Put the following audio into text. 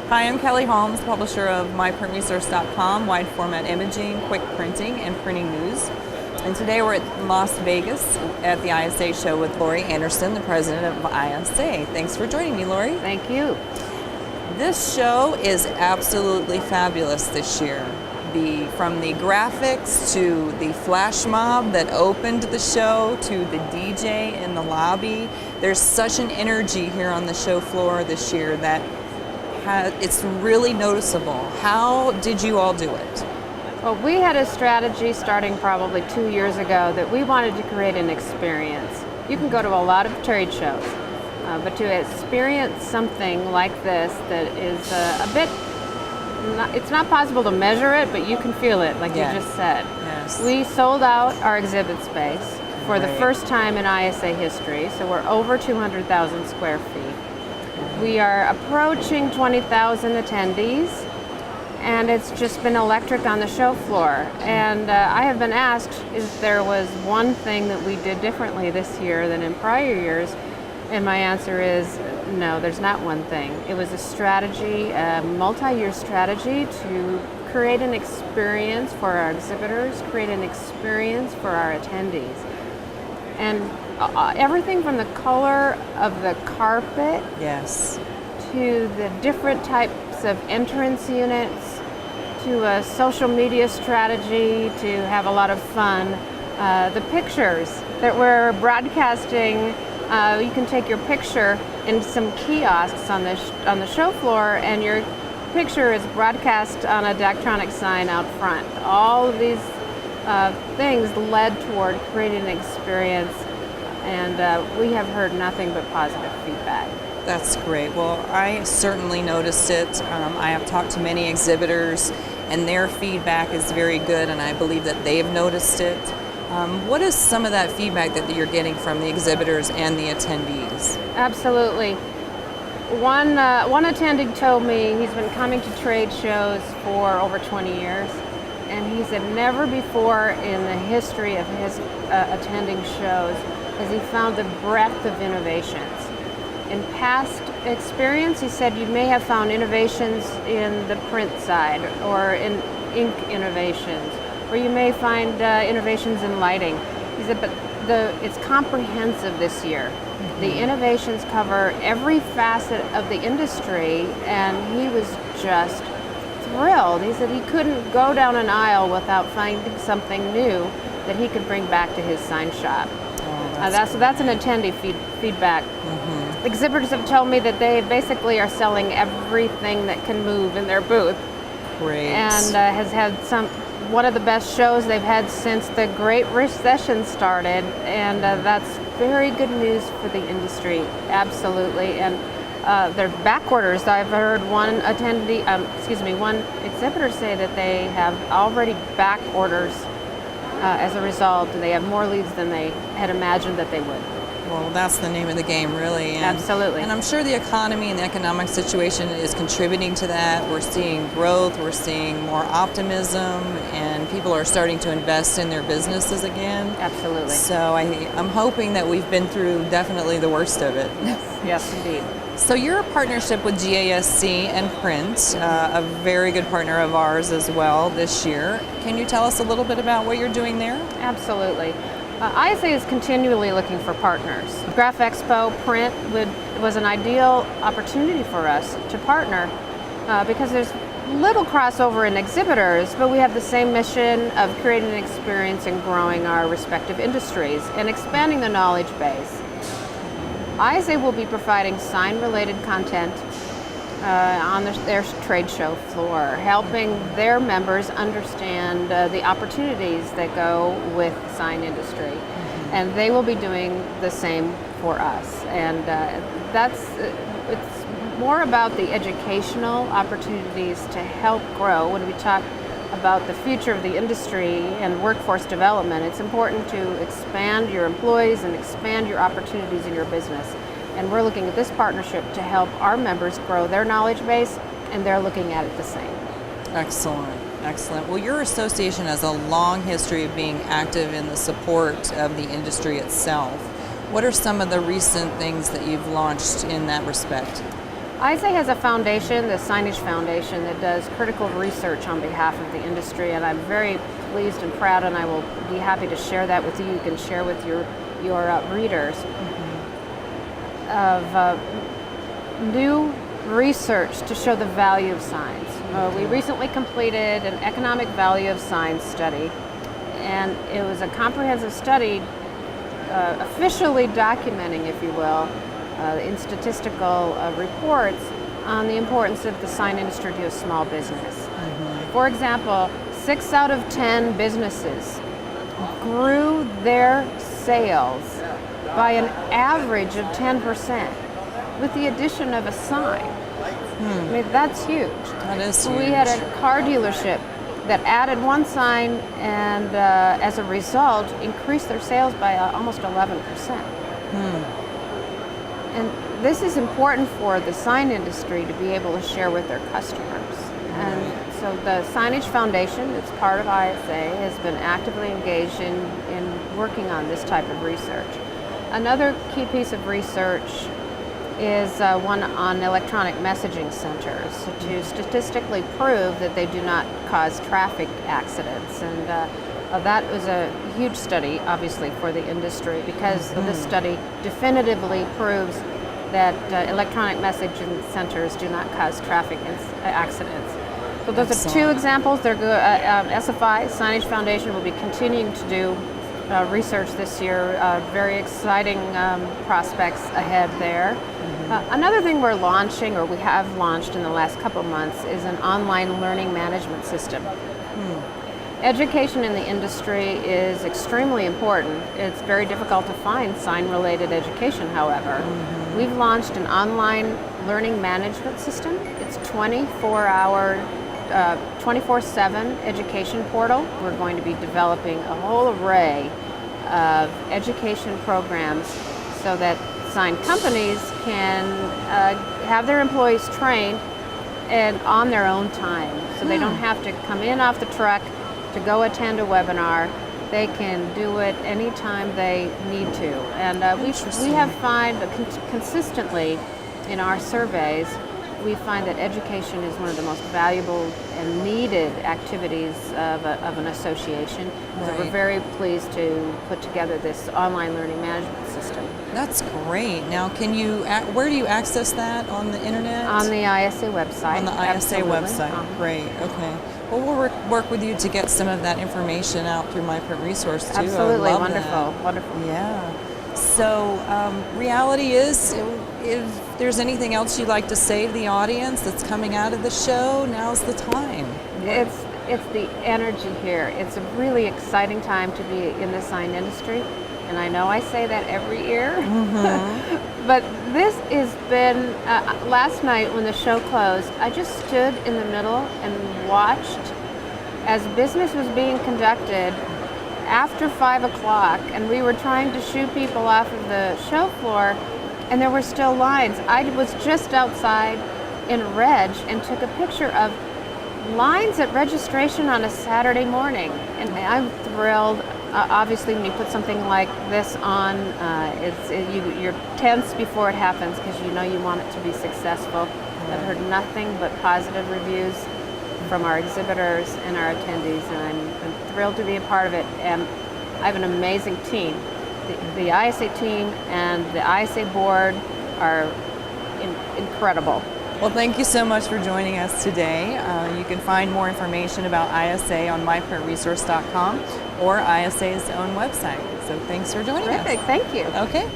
Hi, I'm Kelley Holmes, publisher of PrintingNews.com, wide format imaging, quick printing, and printing news. And today we're at Las Vegas at the ISA show with Lori Anderson, the president of ISA. Thanks for joining me, Lori. Thank you. This show is absolutely fabulous this year. From the graphics to the flash mob that opened the show to the DJ in the lobby, there's such an energy here on the show floor this year that it's really noticeable. How did you all do it? Well, we had a strategy starting probably 2 years ago that we wanted to create an experience. You can go to a lot of trade shows, but to experience something like this that is a bit, it's not possible to measure it, but you can feel it, like you just said. Yes. We sold out our exhibit space for the first time in ISA history, so we're over 200,000 square feet. We are approaching 20,000 attendees, and it's just been electric on the show floor. And I have been asked if there was one thing that we did differently this year than in prior years, and my answer is no, there's not one thing. It was a strategy, a multi-year strategy to create an experience for our exhibitors, create an experience for our attendees. And everything from the color of the carpet to the different types of entrance units to a social media strategy to have a lot of fun. The pictures that we're broadcasting, you can take your picture in some kiosks on the show floor, and your picture is broadcast on a Daktronic sign out front. All of these things led toward creating an experience, and we have heard nothing but positive feedback. That's great. Well, I certainly noticed it. I have talked to many exhibitors, and their feedback is very good, and I believe that they've noticed it. What is some of that feedback that you're getting from the exhibitors and the attendees? Absolutely. One attendee told me he's been coming to trade shows for over 20 years, and he said never before in the history of his attending shows has he found the breadth of innovations. In past experience, he said you may have found innovations in the print side or in ink innovations, or you may find innovations in lighting. He said, but it's comprehensive this year. Mm-hmm. The innovations cover every facet of the industry, and he was just thrilled. He said he couldn't go down an aisle without finding something new that he could bring back to his sign shop. That's an attendee feedback. Mm-hmm. Exhibitors have told me that they basically are selling everything that can move in their booth. Great. And has had one of the best shows they've had since the Great Recession started, and that's very good news for the industry. Absolutely. And they're back orders. I've heard one exhibitor say that they have already back orders. As a result, they have more leads than they had imagined that they would. Well, that's the name of the game, really. Absolutely. And I'm sure the economy and the economic situation is contributing to that. We're seeing growth, we're seeing more optimism, and people are starting to invest in their businesses again. Absolutely. So I'm hoping that we've been through definitely the worst of it. Yes, indeed. So you're a partnership with GASC and Print, a very good partner of ours as well this year. Can you tell us a little bit about what you're doing there? Absolutely. ISA is continually looking for partners. Graph Expo Print was an ideal opportunity for us to partner because there's little crossover in exhibitors, but we have the same mission of creating an experience and growing our respective industries and expanding the knowledge base. ISA will be providing sign-related content on their trade show floor, helping their members understand the opportunities that go with the sign industry. Mm-hmm. And they will be doing the same for us. And it's more about the educational opportunities to help grow. When we talk about the future of the industry and workforce development, it's important to expand your employees and expand your opportunities in your business. And we're looking at this partnership to help our members grow their knowledge base, and they're looking at it the same. Excellent, excellent. Well, your association has a long history of being active in the support of the industry itself. What are some of the recent things that you've launched in that respect? ISA has a foundation, the Signage Foundation, that does critical research on behalf of the industry, and I'm very pleased and proud, and I will be happy to share that with you. You can share with your readers of new research to show the value of signs. We recently completed an economic value of signs study, and it was a comprehensive study officially documenting, if you will, in statistical reports on the importance of the sign industry to a small business. For example, 6 out of 10 businesses grew their sales by an average of 10% with the addition of a sign. I mean, that's huge. That is huge. We had a car dealership that added one sign and as a result increased their sales by almost 11%. And this is important for the sign industry to be able to share with their customers. And so the Signage Foundation, that's part of ISA, has been actively engaged in working on this type of research. Another key piece of research is one on electronic messaging centers to statistically prove that they do not cause traffic accidents. And that was a huge study, obviously, for the industry, because this study definitively proves that electronic messaging centers do not cause traffic accidents. So those are two examples. They're good. SFI, Signage Foundation, will be continuing to do research this year. Very exciting prospects ahead there. Another thing we're launching, or we have launched in the last couple months, is an online learning management system. Education in the industry is extremely important. It's very difficult to find sign-related education, however. We've launched an online learning management system. It's 24-hour, 24/7 education portal. We're going to be developing a whole array of education programs so that sign companies can have their employees trained and on their own time. So they don't have to come in off the truck to go attend a webinar. They can do it anytime they need to. And we have found consistently in our surveys, we find that education is one of the most valuable and needed activities of an association. So we're very pleased to put together this online learning management system. That's great. Now, where do you access that on the internet? On the ISA website. On the ISA website. Great. Okay. Well, we'll work with you to get some of that information out through My Print Resource too. Absolutely. I love Wonderful. that. Wonderful. Yeah. So, reality is, if there's anything else you'd like to say to the audience that's coming out of the show, now's the time. It's the energy here. It's a really exciting time to be in the sign industry, and I know I say that every year. But this has been, last night when the show closed, I just stood in the middle and watched as business was being conducted after 5 o'clock, and we were trying to shoo people off of the show floor, and there were still lines. I was just outside in Reg and took a picture of lines at registration on a Saturday morning, and I'm thrilled. Obviously, when you put something like this on, you're tense before it happens because you know you want it to be successful. I've heard nothing but positive reviews from our exhibitors and our attendees, and I'm thrilled to be a part of it. And I have an amazing team. The ISA team and the ISA board are incredible. Well, thank you so much for joining us today. You can find more information about ISA on myprintresource.com or ISA's own website. So thanks for joining us. Terrific. Thank you. Okay.